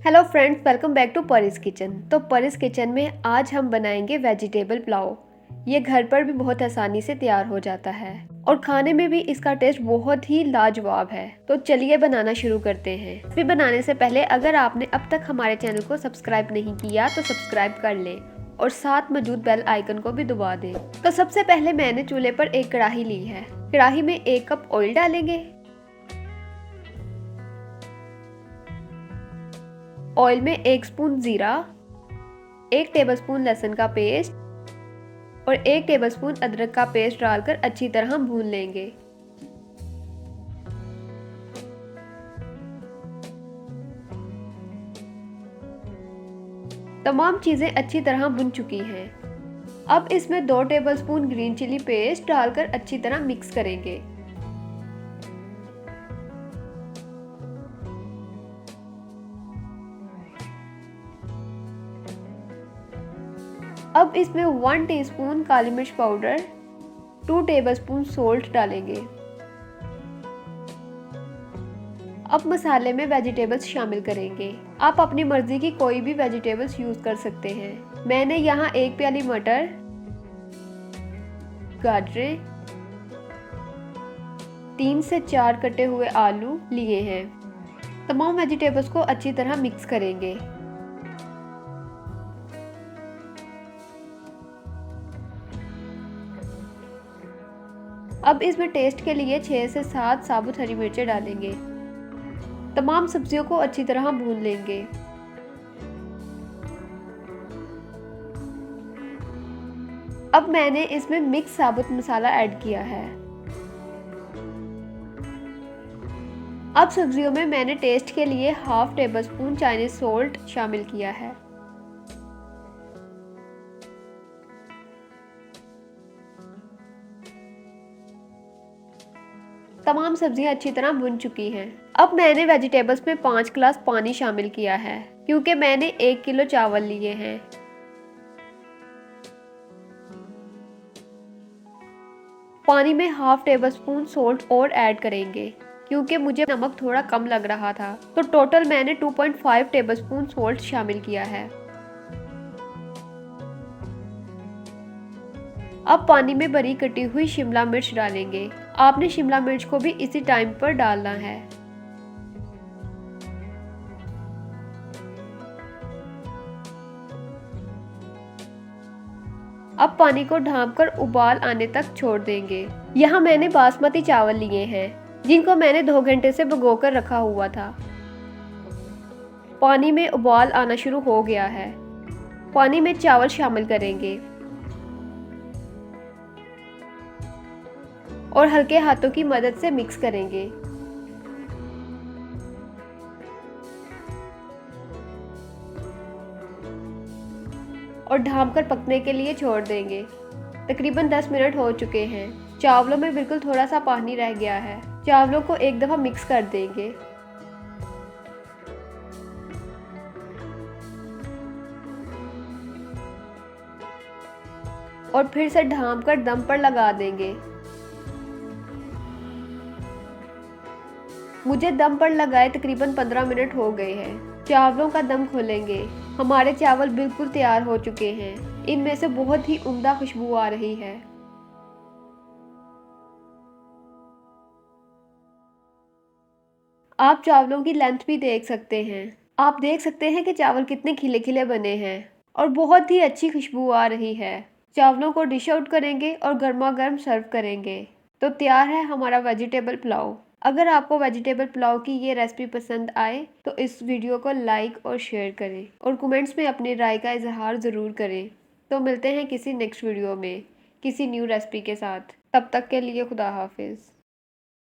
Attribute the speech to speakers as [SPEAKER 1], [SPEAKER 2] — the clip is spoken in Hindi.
[SPEAKER 1] Hello friends, welcome back to Paris Kitchen. तो परिस किचन में आज हम बनाएंगे वेजिटेबल पुलाव। ये घर पर भी बहुत आसानी से तैयार हो जाता है और खाने में भी इसका टेस्ट बहुत ही लाजवाब है। तो चलिए बनाना शुरू करते हैं। रेसिपी बनाने से पहले अगर आपने अब तक हमारे चैनल को सब्सक्राइब नहीं किया तो सब्सक्राइब कर लें और साथ मौजूद बेल आइकन को भी दबा दें। तो सबसे पहले मैंने चूल्हे पर एक कढ़ाई ली है। कढ़ाई में 1 कप ऑयल डालेंगे। ऑयल में 1 स्पून जीरा, 1 टेबलस्पून लहसुन का पेस्ट और 1 टेबलस्पून अदरक का पेस्ट डालकर अच्छी तरह भून लेंगे। तमाम चीजें अच्छी तरह भुन चुकी हैं। अब इसमें 2 टेबलस्पून ग्रीन चिली पेस्ट डालकर अच्छी तरह मिक्स करेंगे। अब इसमें 1 टीस्पून काली मिर्च पाउडर, 2 टेबलस्पून सोल्ट डालेंगे। अब मसाले में वेजिटेबल्स शामिल करेंगे। आप अपनी मर्जी की कोई भी वेजिटेबल्स यूज कर सकते हैं। मैंने यहाँ 1 प्याली मटर, गाजरें, 3 से 4 कटे हुए आलू लिए हैं। तमाम वेजिटेबल्स को अच्छी तरह मिक्स करेंगे। अब इसमें टेस्ट के लिए 6 से 7 साबुत हरी मिर्चें डालेंगे। तमाम सब्जियों को अच्छी तरह भून लेंगे। अब मैंने इसमें मिक्स साबुत मसाला ऐड किया है। अब सब्जियों में मैंने टेस्ट के लिए हाफ टेबलस्पून चाइनीज सॉल्ट शामिल किया है। तमाम सब्जियां अच्छी तरह भुन चुकी हैं। अब मैंने वेजिटेबल्स में 5 गिलास पानी शामिल किया है क्योंकि मैंने 1 किलो चावल लिए हैं। पानी में हाफ टेबलस्पून सॉल्ट और ऐड करेंगे क्योंकि मुझे नमक थोड़ा कम लग रहा था। तो टोटल मैंने 2.5 टेबलस्पून सॉल्ट शामिल किया है। अब पानी में बारीक कटी हुई शिमला मिर्च डालेंगे। आपने शिमला मिर्च को भी इसी टाइम पर डालना है। अब पानी को ढांपकर उबाल आने तक छोड़ देंगे। यहाँ मैंने बासमती चावल लिए हैं जिनको मैंने 2 घंटे से भिगोकर रखा हुआ था। पानी में उबाल आना शुरू हो गया है। पानी में चावल शामिल करेंगे और हल्के हाथों की मदद से मिक्स करेंगे। और ढांपकर पकने के लिए छोड़ देंगे। तकरीबन 10 मिनट हो चुके हैं। चावलों में बिल्कुल थोड़ा सा पानी रह गया है। चावलों को एक दफा मिक्स कर देंगे। और फिर से ढांपकर दम पर लगा देंगे। मुझे दम पर लगाए तकरीबन 15 मिनट हो गए हैं। चावलों का दम खोलेंगे। हमारे चावल बिल्कुल तैयार हो चुके हैं। इनमें से बहुत ही उम्दा खुशबू आ रही है। आप चावलों की लेंथ भी देख सकते हैं। आप देख सकते हैं कि चावल कितने खिले खिले बने हैं और बहुत ही अच्छी खुशबू आ रही है। चावलों को डिश आउट करेंगे और गर्मा गर्म सर्व करेंगे। तो तैयार है हमारा वेजिटेबल पुलाव। अगर आपको वेजिटेबल पुलाव की ये रेसिपी पसंद आए तो इस वीडियो को लाइक और शेयर करें और कमेंट्स में अपनी राय का इजहार ज़रूर करें। तो मिलते हैं किसी नेक्स्ट वीडियो में किसी न्यू रेसिपी के साथ। तब तक के लिए खुदा हाफिज़।